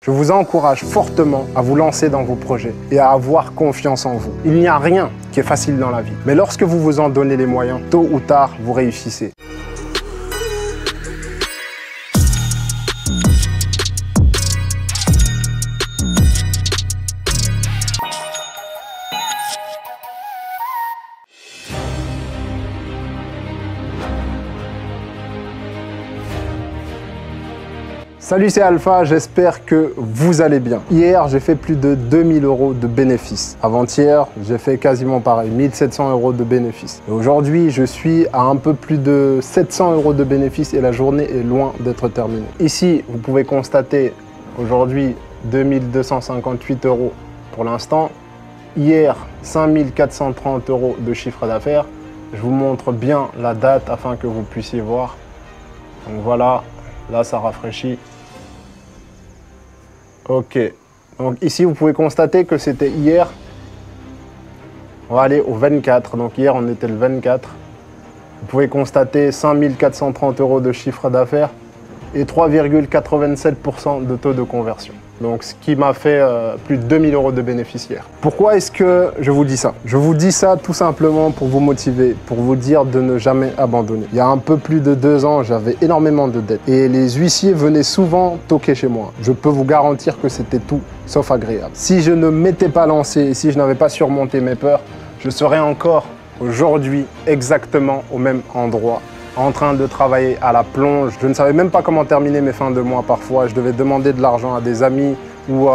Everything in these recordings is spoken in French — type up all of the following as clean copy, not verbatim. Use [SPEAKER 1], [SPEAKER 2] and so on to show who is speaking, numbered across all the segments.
[SPEAKER 1] Je vous encourage fortement à vous lancer dans vos projets et à avoir confiance en vous. Il n'y a rien qui est facile dans la vie, mais lorsque vous vous en donnez les moyens, tôt ou tard, vous réussissez. Salut, c'est Alpha, j'espère que vous allez bien. Hier, j'ai fait plus de 2000 € de bénéfices. Avant-hier, j'ai fait quasiment pareil, 1700 € de bénéfices. Et aujourd'hui, je suis à un peu plus de 700 € de bénéfices et la journée est loin d'être terminée. Ici, vous pouvez constater aujourd'hui 2258 € pour l'instant. Hier, 5430 € de chiffre d'affaires. Je vous montre bien la date afin que vous puissiez voir. Donc voilà, là ça rafraîchit. Ok, donc ici vous pouvez constater que c'était hier. On va aller au 24, donc hier on était le 24. Vous pouvez constater 5430 € de chiffre d'affaires et 3,87% de taux de conversion. Donc ce qui m'a fait plus de 2000 € de bénéfices hier. Pourquoi est-ce que je vous dis ça? Je vous dis ça tout simplement pour vous motiver, pour vous dire de ne jamais abandonner. Il y a un peu plus de 2 ans, j'avais énormément de dettes et les huissiers venaient souvent toquer chez moi. Je peux vous garantir que c'était tout sauf agréable. Si je ne m'étais pas lancé et si je n'avais pas surmonté mes peurs, je serais encore aujourd'hui exactement au même endroit, en train de travailler à la plonge. Je ne savais même pas comment terminer mes fins de mois parfois. Je devais demander de l'argent à des amis ou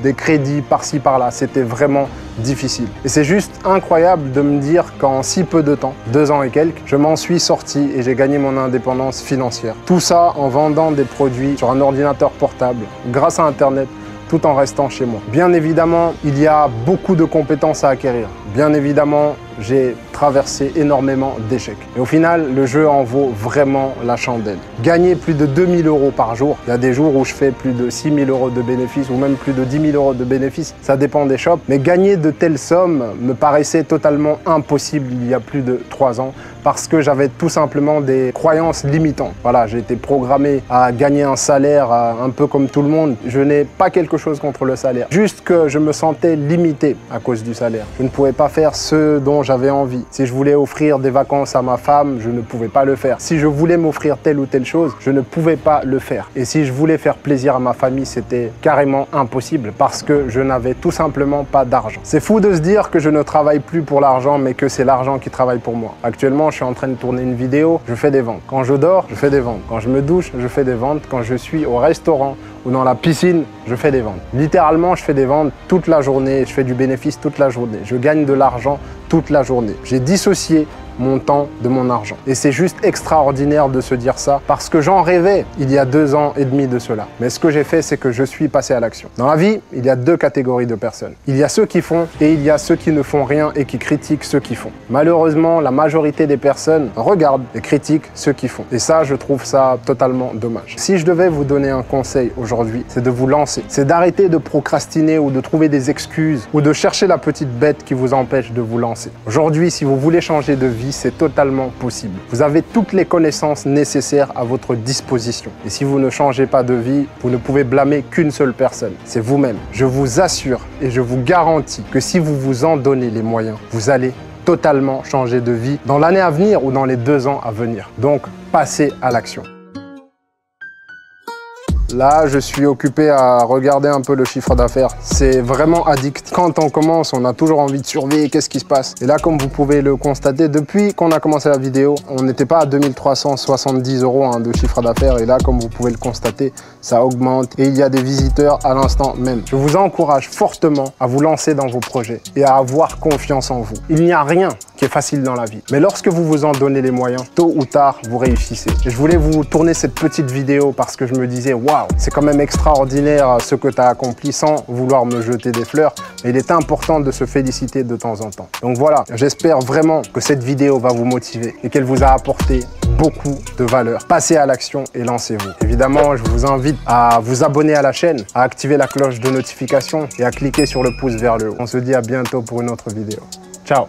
[SPEAKER 1] des crédits par-ci par-là. C'était vraiment difficile. Et c'est juste incroyable de me dire qu'en si peu de temps, 2 ans et quelques, je m'en suis sorti et j'ai gagné mon indépendance financière. Tout ça en vendant des produits sur un ordinateur portable, grâce à Internet, tout en restant chez moi. Bien évidemment, il y a beaucoup de compétences à acquérir. Bien évidemment, j'ai traversé énormément d'échecs. Et au final, le jeu en vaut vraiment la chandelle. Gagner plus de 2000 € par jour, il y a des jours où je fais plus de 6000 € de bénéfices ou même plus de 10 000 € de bénéfices, ça dépend des shops. Mais gagner de telles sommes me paraissait totalement impossible il y a plus de 3 ans parce que j'avais tout simplement des croyances limitantes. Voilà, j'ai été programmé à gagner un salaire un peu comme tout le monde. Je n'ai pas quelque chose contre le salaire, juste que je me sentais limité à cause du salaire. Je ne pouvais pas faire ce dont j'avais envie. Si je voulais offrir des vacances à ma femme, je ne pouvais pas le faire. Si je voulais m'offrir telle ou telle chose, je ne pouvais pas le faire. Et si je voulais faire plaisir à ma famille, c'était carrément impossible parce que je n'avais tout simplement pas d'argent. C'est fou de se dire que je ne travaille plus pour l'argent, mais que c'est l'argent qui travaille pour moi. Actuellement, je suis en train de tourner une vidéo, je fais des ventes. Quand je dors, je fais des ventes. Quand je me douche, je fais des ventes. Quand je suis au restaurant ou dans la piscine, je fais des ventes. Littéralement, je fais des ventes toute la journée, je fais du bénéfice toute la journée. Je gagne de l'argent toute la journée. J'ai dissocié mon temps de mon argent. Et c'est juste extraordinaire de se dire ça parce que j'en rêvais il y a 2 ans et demi de cela. Mais ce que j'ai fait, c'est que je suis passé à l'action. Dans la vie, il y a 2 catégories de personnes. Il y a ceux qui font et il y a ceux qui ne font rien et qui critiquent ceux qui font. Malheureusement, la majorité des personnes regardent et critiquent ceux qui font. Et ça, je trouve ça totalement dommage. Si je devais vous donner un conseil aujourd'hui, c'est de vous lancer. C'est d'arrêter de procrastiner ou de trouver des excuses ou de chercher la petite bête qui vous empêche de vous lancer. Aujourd'hui, si vous voulez changer de vie, c'est totalement possible. Vous avez toutes les connaissances nécessaires à votre disposition. Et si vous ne changez pas de vie, vous ne pouvez blâmer qu'une seule personne, c'est vous-même. Je vous assure et je vous garantis que si vous vous en donnez les moyens, vous allez totalement changer de vie dans l'année à venir ou dans les 2 ans à venir. Donc, passez à l'action. Là, je suis occupé à regarder un peu le chiffre d'affaires. C'est vraiment addict. Quand on commence, on a toujours envie de surveiller qu'est-ce qui se passe. Et là, comme vous pouvez le constater, depuis qu'on a commencé la vidéo, on n'était pas à 2370 € de chiffre d'affaires. Et là, comme vous pouvez le constater, ça augmente et il y a des visiteurs à l'instant même. Je vous encourage fortement à vous lancer dans vos projets et à avoir confiance en vous. Il n'y a rien qui est facile dans la vie. Mais lorsque vous vous en donnez les moyens, tôt ou tard, vous réussissez. Et je voulais vous tourner cette petite vidéo parce que je me disais, waouh, c'est quand même extraordinaire ce que tu as accompli sans vouloir me jeter des fleurs. Mais il est important de se féliciter de temps en temps. Donc voilà, j'espère vraiment que cette vidéo va vous motiver et qu'elle vous a apporté beaucoup de valeur. Passez à l'action et lancez-vous. Évidemment, je vous invite à vous abonner à la chaîne, à activer la cloche de notification et à cliquer sur le pouce vers le haut. On se dit à bientôt pour une autre vidéo. Ciao!